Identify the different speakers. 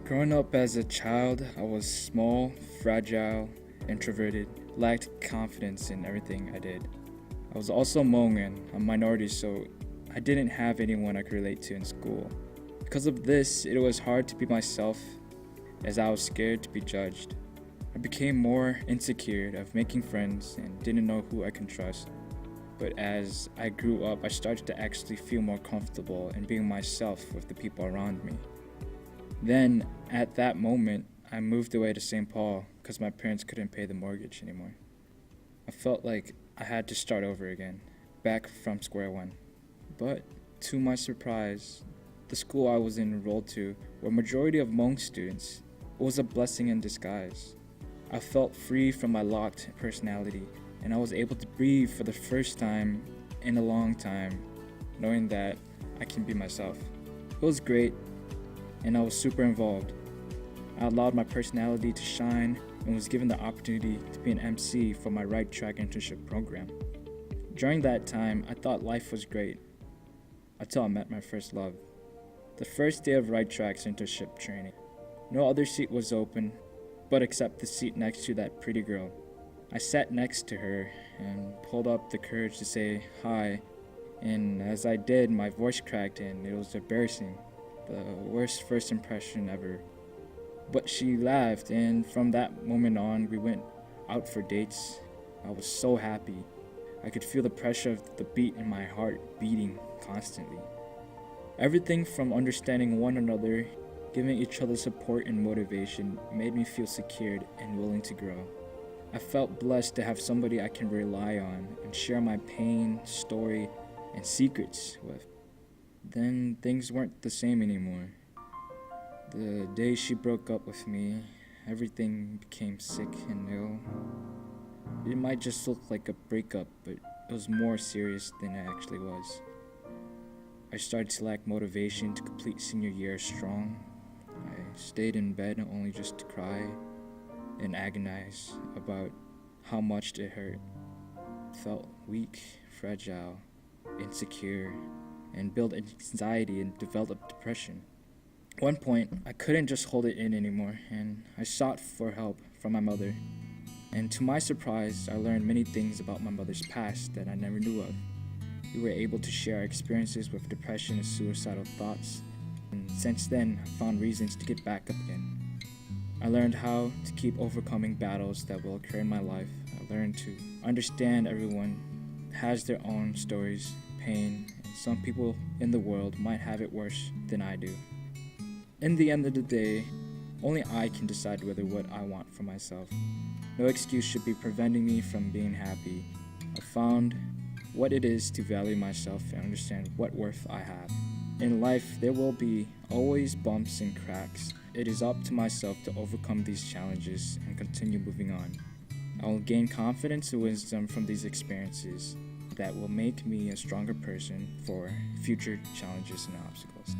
Speaker 1: Growing up as a child, I was small, fragile, introverted, lacked confidence in everything I did. I was also Hmong, a minority, so I didn't have anyone I could relate to in school. Because of this, it was hard to be myself as I was scared to be judged. I became more insecure of making friends and didn't know who I can trust. But as I grew up, I started to actually feel more comfortable in being myself with the people around me. Then, at that moment, I moved away to St. Paul because my parents couldn't pay the mortgage anymore. I felt like I had to start over again, back from square one. But, to my surprise, the school I was enrolled to, where majority of Hmong students, was a blessing in disguise. I felt free from my locked personality, and I was able to breathe for the first time in a long time, knowing that I can be myself. It was great, and I was super involved. I allowed my personality to shine and was given the opportunity to be an MC for my Right Track internship program. During that time, I thought life was great, until I met my first love. The first day of Right Track's internship training, no other seat was open, but except the seat next to that pretty girl. I sat next to her and pulled up the courage to say hi, and as I did, my voice cracked and it was embarrassing, the worst first impression ever. But she laughed, and from that moment on, we went out for dates. I was so happy. I could feel the pressure of the beat in my heart beating constantly. Everything from understanding one another, giving each other support and motivation made me feel secured and willing to grow. I felt blessed to have somebody I can rely on and share my pain, story, and secrets with. Then things weren't the same anymore. The day she broke up with me, everything became sick and ill. It might just look like a breakup, but it was more serious than it actually was. I started to lack motivation to complete senior year strong. I stayed in bed only just to cry and agonize about how much it hurt. Felt weak, fragile, insecure, and built anxiety and developed depression. At one point, I couldn't just hold it in anymore, and I sought for help from my mother. And to my surprise, I learned many things about my mother's past that I never knew of. We were able to share our experiences with depression and suicidal thoughts, and since then, I found reasons to get back up again. I learned how to keep overcoming battles that will occur in my life. I learned to understand everyone has their own stories, pain, and some people in the world might have it worse than I do. In the end of the day, only I can decide whether what I want for myself. No excuse should be preventing me from being happy. I found what it is to value myself and understand what worth I have. In life, there will be always bumps and cracks. It is up to myself to overcome these challenges and continue moving on. I will gain confidence and wisdom from these experiences that will make me a stronger person for future challenges and obstacles.